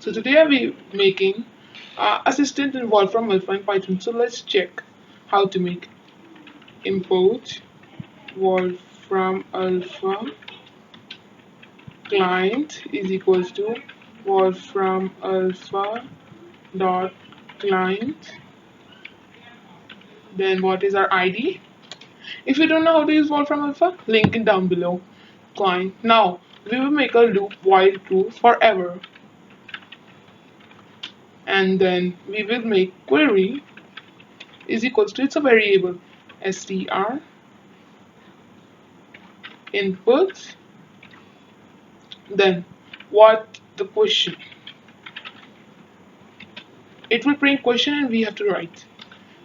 So today I'll be making assistant in Wolframalpha and Python. So let's check how to make import Wolframalpha client is equals to Wolframalpha dot client. Then what is our ID? If you don't know how to use Wolframalpha, link it down below. Client. Now we will make a loop while true forever. And then we will make query is equals to, it's a variable, str input, then what the question, it will print question and we have to write.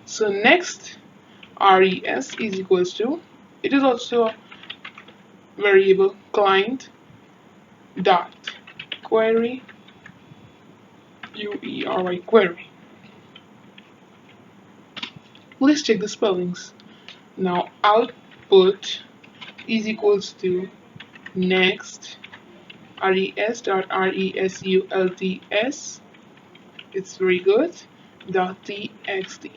So next res is equals to, it is also a variable, client dot query query. Let's check the spellings. Now output is equals to next res dot results, it's very good, dot txt,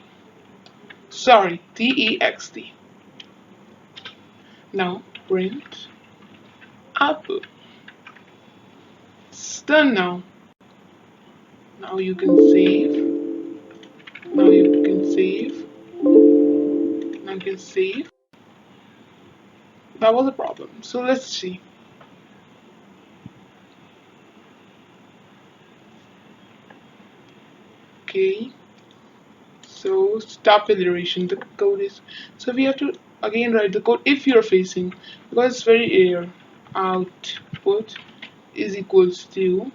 sorry, text. Now print output. It's done now. Now you can save. Now you can save. Now you can save. That was a problem. So let's see. Okay. So stop with iteration. The code is, so we have to again write the code if you're facing, because it's very rare. Output is equals to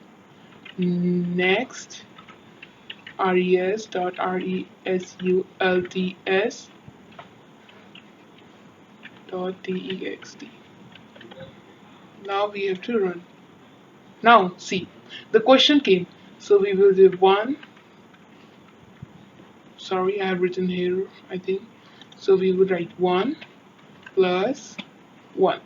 next res dot results dot text. Now we have to run. Now see, the question came, so we will do one. Sorry, I have written here, I think. So we will write 1 plus 1.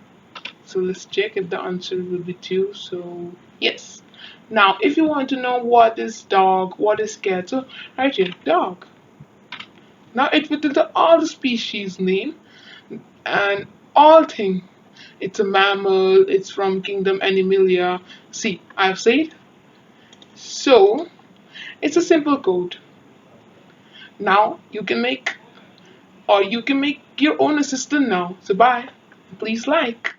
So let's check if the answer will be 2. So yes. Now if you want to know what is dog, what is cat, so right here, dog. Now it will tell all the species name and all thing. It's a mammal, it's from kingdom Animalia. See, I have said. So it's a simple code. Now you can make your own assistant now. So bye. Please like.